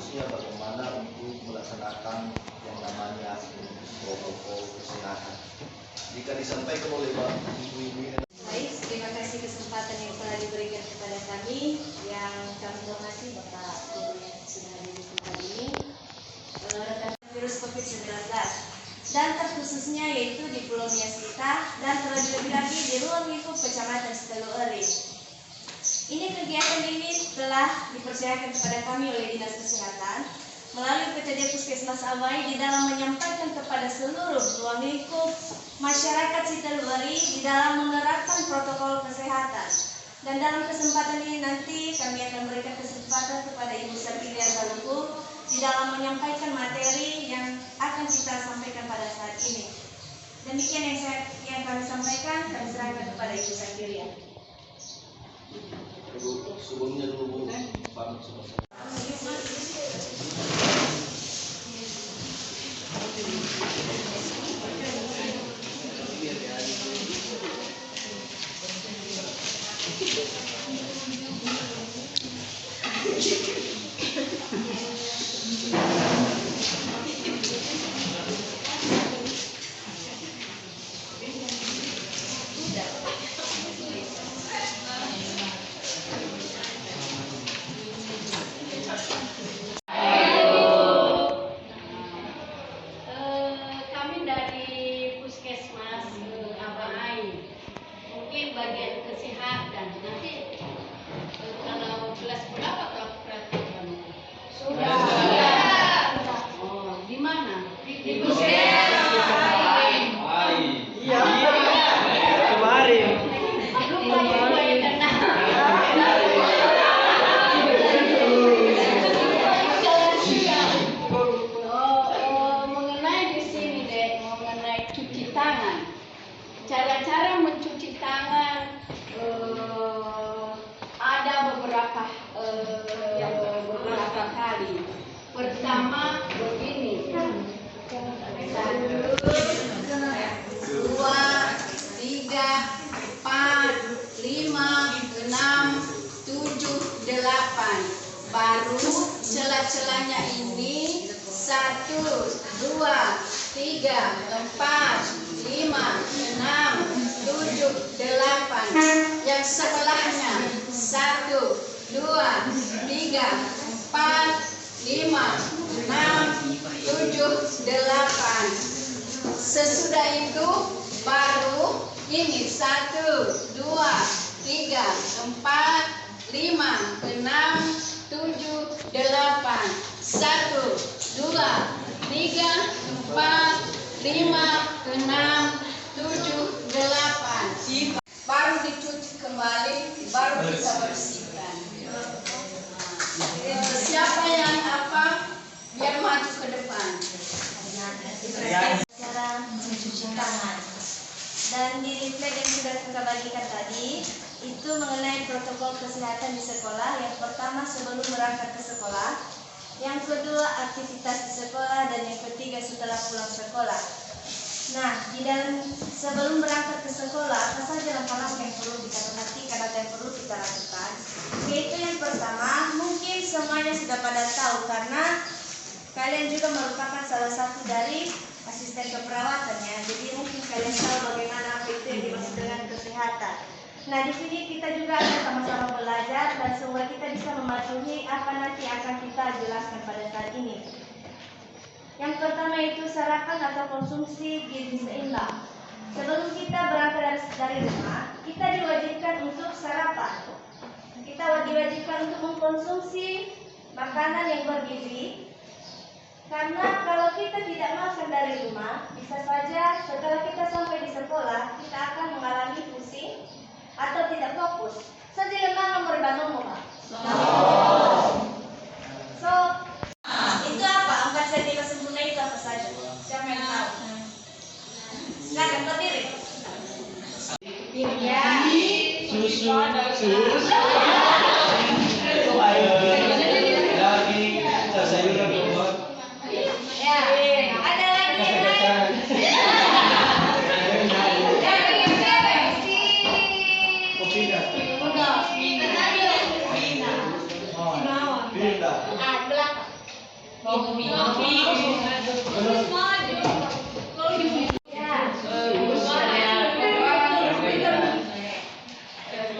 khususnya bagaimana untuk melaksanakan yang namanya protokol kesehatan. Jika disampaikan oleh ibu-ibu. Baik, terima kasih kesempatan yang telah diberikan kepada kami. Yang kami hormati Bapak Guru yang sudah hadir di tempat ini. Virus COVID-19 dan terkhususnya yaitu di Pulau Nias kita dan terlebih lagi di ruang lingkup Kecamatan Sitelueri. Ini kegiatan ini telah dipercayakan kepada kami oleh Dinas Kesehatan melalui PTD Puskesmas Abai di dalam menyampaikan kepada seluruh ruang lingkup masyarakat Sitelueri di dalam menerapkan protokol kesehatan. Dan dalam kesempatan ini nanti kami akan berikan kesempatan kepada Ibu Safiria Galuku di dalam menyampaikan materi yang akan kita sampaikan pada saat ini. Demikian yang kami sampaikan, kami serahkan kepada Ibu Safiria. Sebelumnya dulu pamit sama saya. Kami dari Puskesmas Abai, mungkin bagian kesehatan. Nanti kalau kelas berapa kau praktikum? Sudah. Oh, di mana? Di Puskesmas Abai. Iya. Kemarin. Lupa ya kenal. Mengenai di sini deh, mengenai cuci tangan. Cara-cara mencuci tangan ada beberapa kali. Pertama begini. 1, 2, 3, 4, 5, 6, 7, 8. Baru celah-celahnya ini 1, 2, 3, 4, 5, 6, 7, 8. Yang sebelahnya 1, 2, 3, 4, 5, 6, 7, 8. Sesudah itu baru ini 1, 2, 3, 4, 5, 6, 7, 8. 1, 2, 3, 4, 5, 6, 7, 8. Baru dicuci kembali, baru kita bersihkan. Siapa yang apa? Biar maju ke depan. Cara mencuci tangan. Dan di leaflet yang sudah kita bagikan tadi itu mengenai protokol kesehatan di sekolah. Yang pertama sebelum berangkat ke sekolah, yang kedua aktivitas di sekolah, dan yang ketiga setelah pulang sekolah. Nah, di dalam sebelum berangkat ke sekolah apa saja langkah-langkah yang perlu kita perhatikan atau yang perlu kita lakukan? Yaitu yang pertama, mungkin semuanya sudah pada tahu karena kalian juga merupakan salah satu dari asisten keperawatannya. Jadi mungkin kalian tahu bagaimana apa itu yang dimaksud dengan kesehatan. Nah, di sini kita juga akan sama-sama belajar dan semoga kita bisa mematuhi apa nanti akan kita jelaskan pada saat ini. Yang pertama itu sarapan atau konsumsi gizi seimbang. Sebelum kita berangkat dari rumah, kita diwajibkan untuk sarapan. Kita diwajibkan untuk mengkonsumsi makanan yang bergizi. Karena kalau kita tidak makan dari rumah, bisa saja setelah kita sampai di sekolah, kita akan mengalami pusing atau tidak fokus. Saja lemah nomor bangun, Pak. So, itu apa? 4 cm sempurna itu apa saja? Siapa yang tahu? Silakan berdiri. Ya. Susu. Daging, sayuran buah. Ya. Ada lagi yang lain.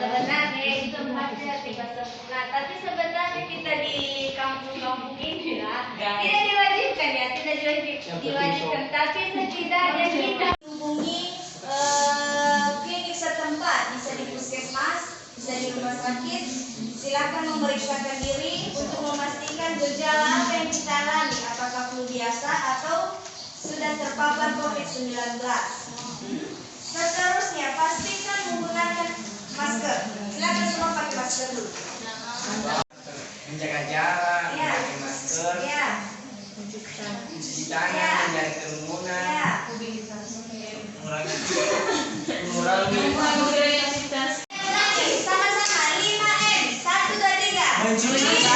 Sebenarnya itu tempatnya tidak sempurna, tapi sebenarnya kita di kampung-kampung ini lah tidak diwajibkan ya, tidak diwajibkan, tapi setidaknya kita hubungi klinik setempat, bisa di puskesmas, bisa di rumah sakit. Silakan memeriksakan diri untuk memastikan gejala apa yang kita alami, apakah flu biasa atau sudah terpapar COVID-19. Seterusnya, pastikan menggunakan masker. Silakan semua pakai masker dulu. Menjaga jarak, Ya. memakai masker, Ya, mencuci tangan, Ya. menghindari kerumunan, ya. mengurangi Lagi, sama-sama 5M. 1, 2, 3. mencuci